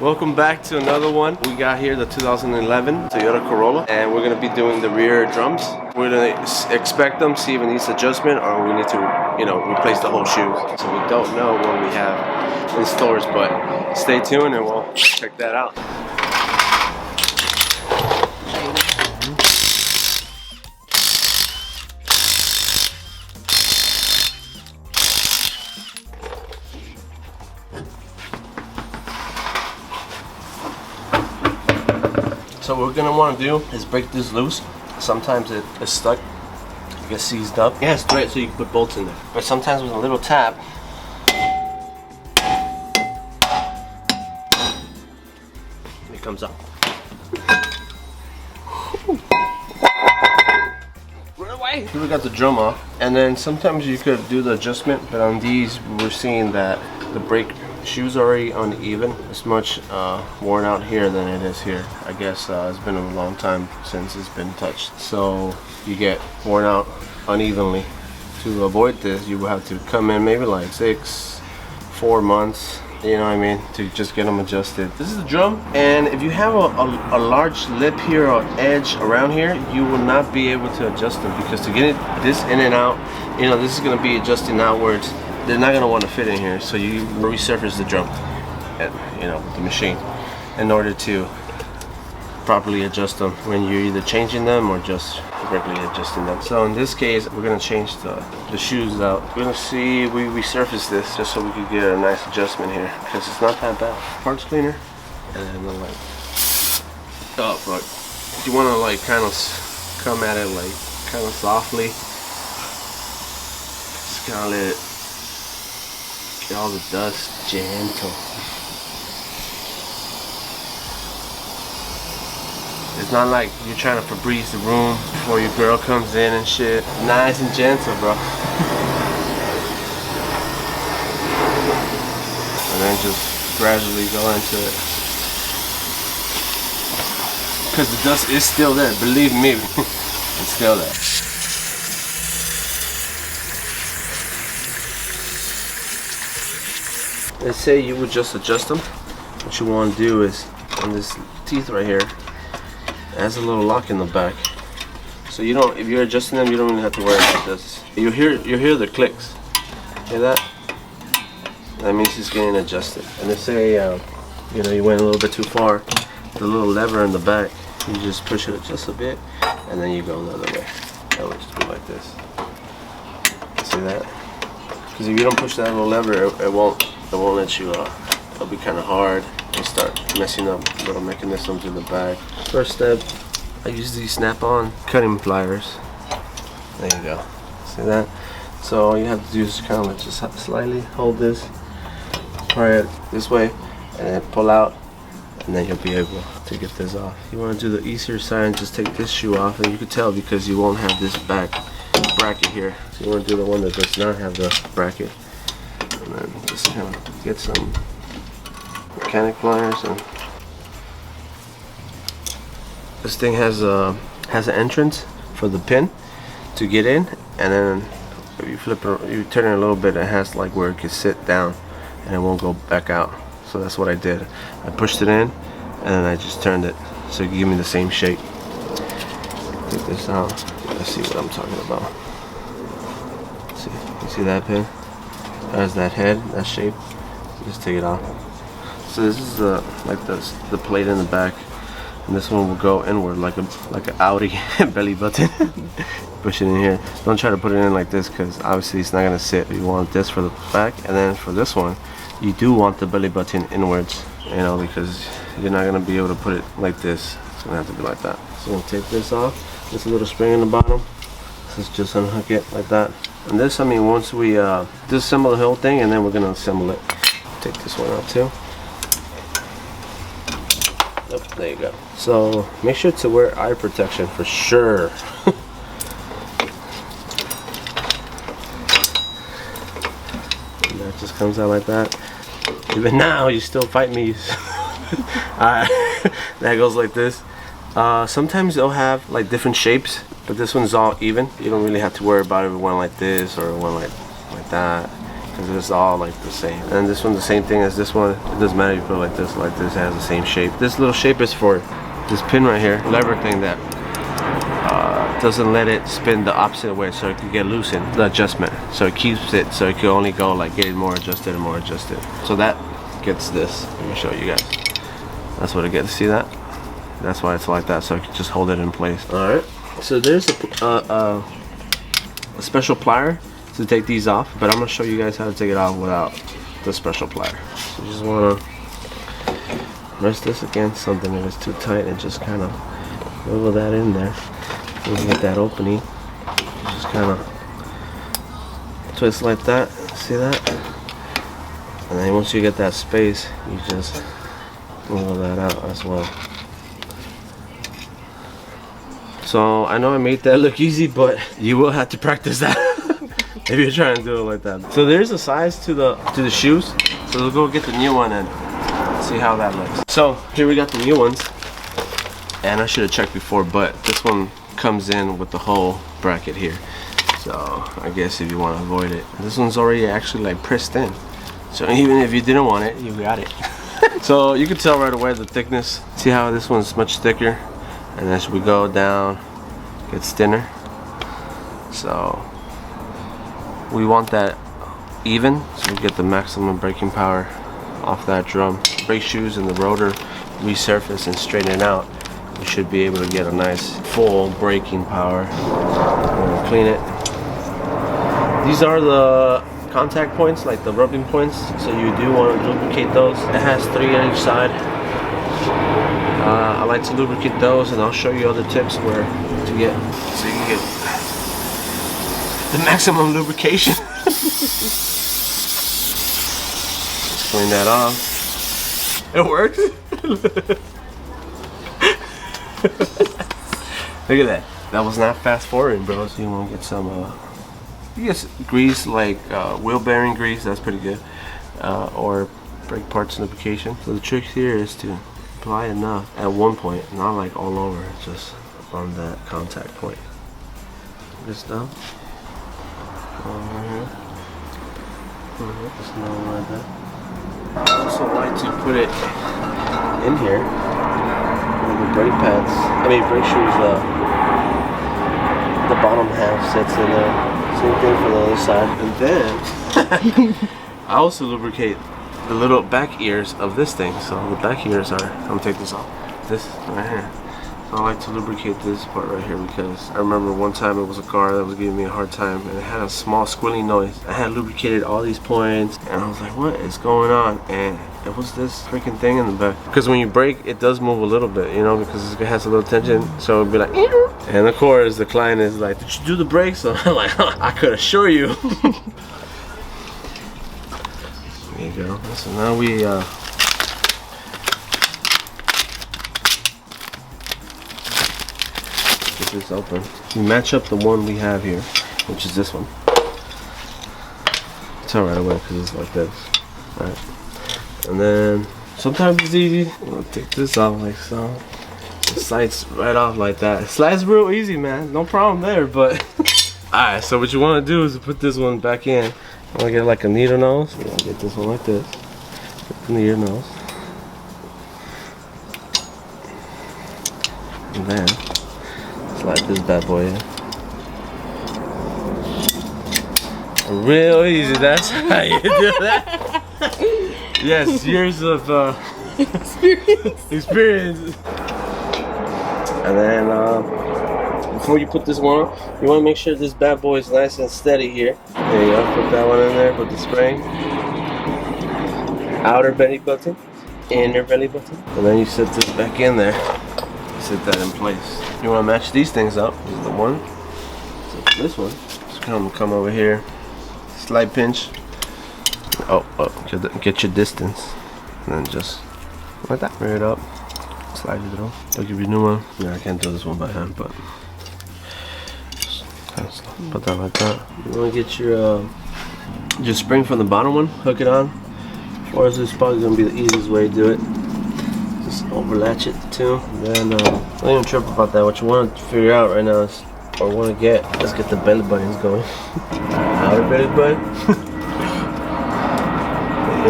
Welcome back to another one. We got here the 2011 Toyota Corolla, and we're gonna be doing the rear drums. We're gonna inspect them, see if it needs adjustment, or we need to, replace the whole shoe. So we don't know what we have in stores, but stay tuned and we'll check that out. So what we're gonna want to do is break this loose. Sometimes it is stuck, it gets seized up. Yeah, it's straight, so you can put bolts in there. But sometimes with a little tap, it comes up. Run away! So we got the drum off, and then sometimes you could do the adjustment, but on these we're seeing that the brake shoe's already uneven. It's much worn out here than it is here. I guess it's been a long time since it's been touched, so you get worn out unevenly. To avoid this, you will have to come in maybe like 4 months, you know what I mean, to just get them adjusted. This is the drum, and if you have a large lip here or edge around here, you will not be able to adjust them, because to get this in and out, this is going to be adjusting outwards. They're not going to want to fit in here, so you resurface the drum with the machine in order to properly adjust them when you're either changing them or just regularly adjusting them. So in this case, we're going to change the shoes out. We're going to see, we resurface this just so we could get a nice adjustment here, because it's not that bad. Parts cleaner, and then the light. Oh, but you want to kind of come at it kind of softly. Just kind of let it get all the dust gentle. It's not like you're trying to Febreze the room before your girl comes in and shit. Nice and gentle, bro. And then just gradually go into it. Because the dust is still there, believe me. It's still there. Let's say you would just adjust them. What you want to do is, on this teeth right here, it has a little lock in the back. So you don't, if you're adjusting them, you don't even have to worry about this. You hear the clicks. Hear that? That means it's getting adjusted. And let's say you went a little bit too far. The little lever in the back, you just push it just a bit, and then you go the other way. That would just be like this. See that? Because if you don't push that little lever, it won't let you, it'll be kind of hard and start messing up little mechanisms in the back. First step, I use these snap-on cutting pliers. There you go. See that? So all you have to do is kind of just slightly hold this, pry it this way, and then pull out, and then you'll be able to get this off. You want to do the easier side and just take this shoe off, and you can tell because you won't have this back bracket here. So you want to do the one that does not have the bracket. And then just kind of get some mechanic pliers, and this thing has an entrance for the pin to get in, and then if you flip it, you turn it a little bit, it has like where it can sit down and it won't go back out. So that's what I did. I pushed it in and then I just turned it so it can give me the same shape. Take this out. Let's see what I'm talking about. See, you see that pin? Has that head, that shape. Just take it off. So this is the plate in the back, and this one will go inward like an Audi belly button. Push it in here. Don't try to put it in like this, because obviously it's not gonna sit. You want this for the back, and then for this one, you do want the belly button inwards, because you're not gonna be able to put it like this. It's gonna have to be like that. So I'm gonna take this off. There's a little spring in the bottom. Let's just unhook it like that. And this, once we disassemble the whole thing, and then we're gonna assemble it. Take this one out too. Yep, there you go. So make sure to wear eye protection for sure. And that just comes out like that. Even now, you still fight me. That goes like this. Sometimes they'll have like different shapes, but this one's all even. You don't really have to worry about it if it went like this or it went like that. because it's all like the same. And this one, the same thing as this one. It doesn't matter if you put it like this, it has the same shape. This little shape is for this pin right here, lever thing that doesn't let it spin the opposite way, so it can get loosened, the adjustment. So it keeps it so it can only go like getting more adjusted and more adjusted. So that gets this. Let me show you guys. That's what it gets. See that? That's why it's like that, so I can just hold it in place. All right. So there's a special plier to take these off, but I'm gonna show you guys how to take it off without the special plier. So you just wanna rest this against something if it's too tight and just kind of wiggle that in there. When you get that opening, just kind of twist like that. See that? And then once you get that space, you just wiggle that out as well. So I know I made that look easy, but you will have to practice that if you're trying to do it like that. So there's a size to the shoes. So we'll go get the new one and see how that looks. So here we got the new ones, and I should have checked before, but this one comes in with the whole bracket here. So I guess if you want to avoid it, this one's already actually like pressed in. So even if you didn't want it, you got it. So you can tell right away the thickness. See how this one's much thicker, and as we go down, it gets thinner. So we want that even, so we get the maximum braking power off that drum. Brake shoes and the rotor resurface and straighten it out. You should be able to get a nice full braking power. We'll clean it. These are the contact points, like the rubbing points, so you do want to lubricate those. It has 3 on each side. I like to lubricate those, and I'll show you other tips where to get, so you can get the maximum lubrication. Just clean that off. It works. Look at that. That was not fast forwarding, bro. So you want to get some you get grease, like wheel bearing grease. That's pretty good. Or brake parts lubrication. So the trick here is to apply enough at one point, not like all over, just on that contact point. This down. Over here. Just know like that. I also like to put it in here. The brake pads, I mean brake shoes, the bottom half sits in there. Same thing for the other side. And then I also lubricate the little back ears of this thing. So the back ears are, I'm gonna take this off. This right here. So I like to lubricate this part right here because I remember one time it was a car that was giving me a hard time and it had a small squealing noise. I had lubricated all these points and I was like, what is going on? And it was this freaking thing in the back. Because when you brake, it does move a little bit, you know, because it has a little tension. So it'd be like, and of course the client is like, did you do the brakes? So I'm like, I could assure you. There you go. So now we get this open. We match up the one we have here, which is this one. Tell right away because it's like this. Alright. And then sometimes it's easy. I'll take this off like so. It slides right off like that. It slides real easy, man. No problem there, but alright, so what you want to do is put this one back in. I want to get like a needle nose. You want to get this one like this. Get the needle nose. And then slide this bad boy in. Real easy, that's how you do that. Yes, years of experience. And then before you put this one on, you want to make sure this bad boy is nice and steady here. There you go, put that one in there, put the spring. Outer belly button, inner belly button. And then you set this back in there. Set that in place. You want to match these things up. This is the one. So this one, just come over here. Slight pinch. Get your distance, and then just like that. Rear it up, slide it through. I'll give you a new one. Yeah, I can't do this one by hand, but just kind of put that like that. You want to get your spring from the bottom one, hook it on. Or this is probably gonna be the easiest way to do it. Just overlatch it too. Then don't even trip about that. What you want to figure out right now is, or want to get, let's get the belly buttons going. Outer belly button.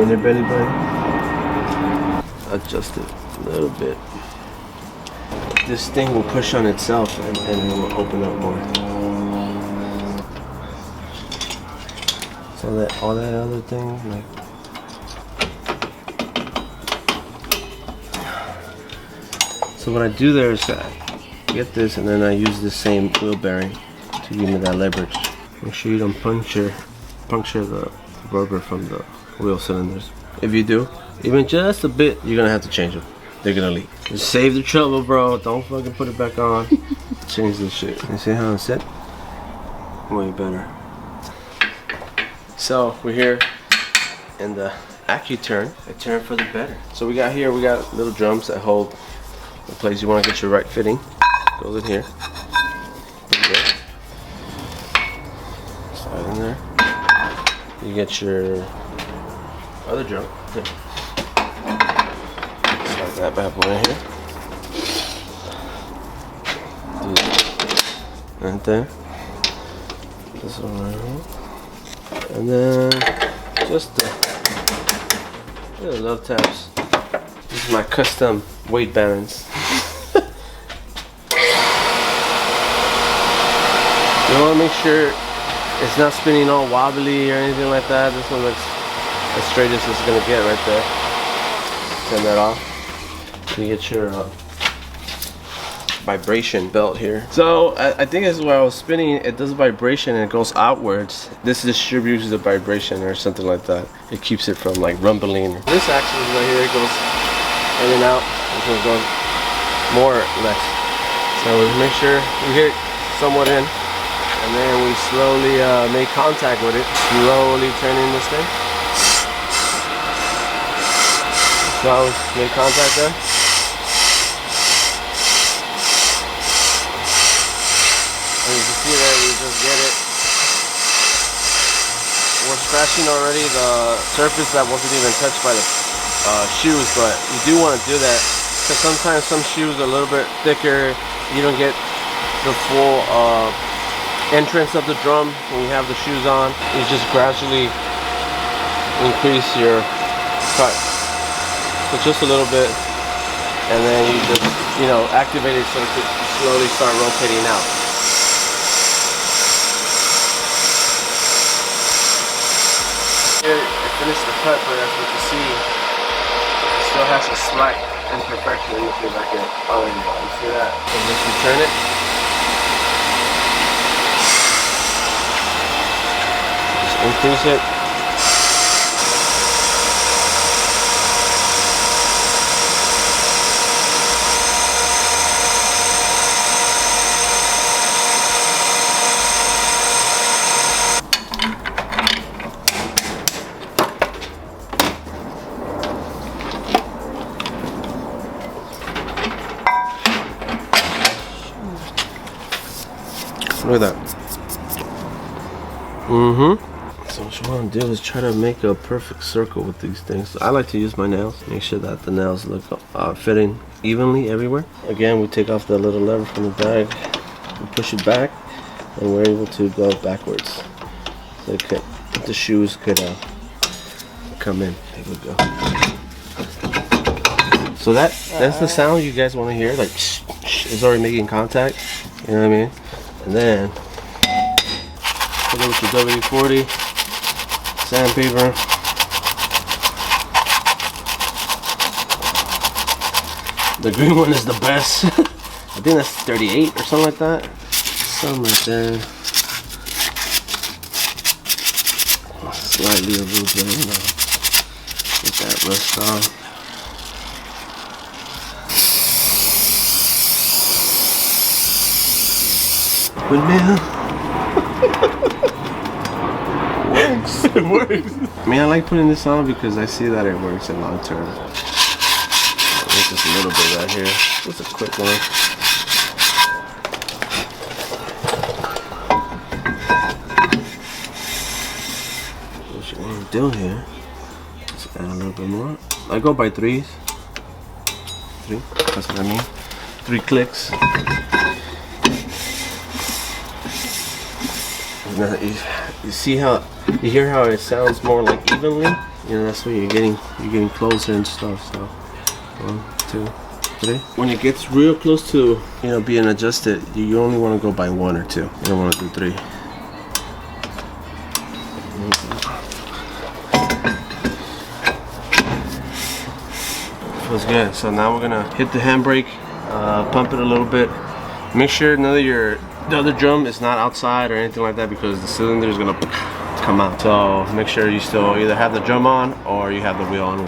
inner belly button. Adjust it a little bit. This thing will push on itself and it will open up more. So that all that other thing, like so what I do there is I get this and then I use the same wheel bearing to give me that leverage. Make sure you don't puncture the rubber from the wheel cylinders. If you do, even just a bit, you're gonna have to change them. They're gonna leak. Just save the trouble, bro. Don't fucking put it back on. Change this shit. You see how it's set? Way better. So we're here in the AccuTurn. I turn for the better. So we got little drums that hold the place you want to get your right fitting. Goes in here. Slide in there. You get your other drum. Here. Slide that bad boy in here. Right there. This one right here. And then just love taps. This is my custom weight balance. You want to make sure it's not spinning all wobbly or anything like that. This one looks as straight as it's gonna get right there. Turn that off. You get your vibration belt here. So I think this is where I was spinning. It does vibration and it goes outwards. This distributes the vibration or something like that. It keeps it from like rumbling. This axis right here goes in and out. This one goes more or less. So we make sure we hit somewhat in. And then we slowly make contact with it. Slowly turning this thing. So I make contact there. And you can see that we just get it. We're scratching already the surface that wasn't even touched by the shoes, but you do want to do that because sometimes some shoes are a little bit thicker. You don't get the full entrance of the drum when you have the shoes on. You just gradually increase your cut. So just a little bit, and then you just, activate it so it can slowly start rotating out. Here, I finished the cut, but as you can see, it still has a slight imperfection. Let me see if I can, you see that? So just return it. Increase it. Look at that. So what you want to do is try to make a perfect circle with these things. So I like to use my nails. Make sure that the nails look fitting evenly everywhere. Again, we take off the little lever from the bag. We push it back, and we're able to go backwards. So the shoes could come in. There we go. So that's the sound you guys want to hear. Like it's already making contact. You know what I mean? And then put it with your WD-40. Sandpaper. The green one is the best. I think that's 38 or something like that. Something like that. Slightly a little bit, get that rust off. But now it works. I mean, I like putting this on because I see that it works in long term. There's just a little bit right here. Just a quick one. What you want to do here is add a little bit more. I go by threes. Three, that's what I mean. 3 clicks. You see how, you hear how it sounds more like evenly? You know, that's where you're getting closer and stuff. So 1, 2, 3. When it gets real close to, you know, being adjusted, you only want to go by 1 or 2. You don't want to do 3. Feels good. So now we're gonna hit the handbrake, pump it a little bit. Make sure none of the other drum is not outside or anything like that, because the cylinder is gonna come out. So make sure you still either have the drum on or you have the wheel on.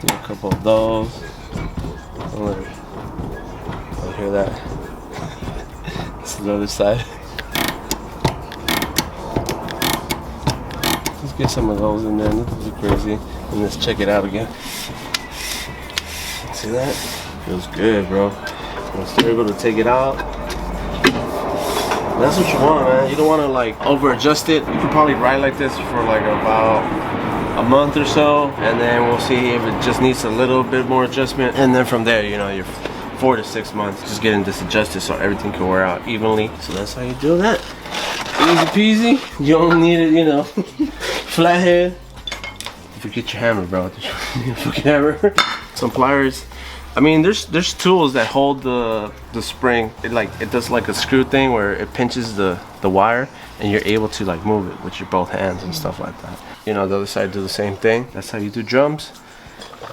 Do a couple of those. I'll hear that. It's the other side. Let's get some of those in there. This is crazy. And let's check it out again. See that? Feels good, bro. Once you're able to take it out, that's what you want, man. You don't want to like over adjust it. You can probably ride like this for like about a month or so, and then we'll see if it just needs a little bit more adjustment. And then from there, you know, you're 4 to 6 months just getting this adjusted so everything can wear out evenly. So that's how you do that. Easy peasy. You don't need it, you know, flathead. Forget your hammer, bro. Fucking hammer. Some pliers. I mean, there's tools that hold the spring. It does like a screw thing where it pinches the wire, and you're able to like move it with your both hands and stuff like that. You know, the other side do the same thing. That's how you do drums.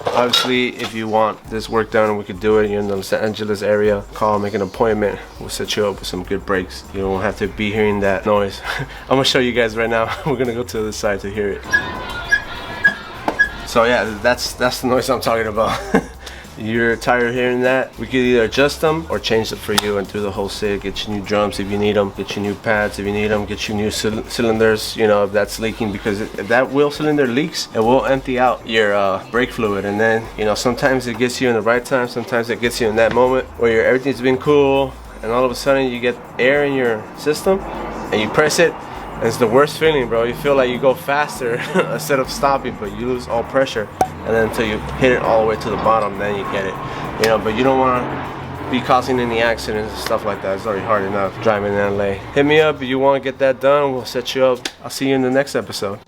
Obviously, if you want this work done, we could do it. You're in the Los Angeles area, call, make an appointment. We'll set you up with some good brakes. You don't have to be hearing that noise. I'm gonna show you guys right now. We're gonna go to the side to hear it. So yeah, that's the noise I'm talking about. You're tired of hearing that? We could either adjust them or change it for you and do the whole set. Get you new drums if you need them, get you new pads if you need them, get you new cylinders, you know, if that's leaking, because if that wheel cylinder leaks, it will empty out your brake fluid. And then, you know, sometimes it gets you in the right time, sometimes it gets you in that moment where everything's been cool, and all of a sudden you get air in your system and you press it. And it's the worst feeling, bro. You feel like you go faster instead of stopping, but you lose all pressure. And then until you hit it all the way to the bottom, then you get it. You know, but you don't want to be causing any accidents and stuff like that. It's already hard enough driving in LA. Hit me up if you want to get that done. We'll set you up. I'll see you in the next episode.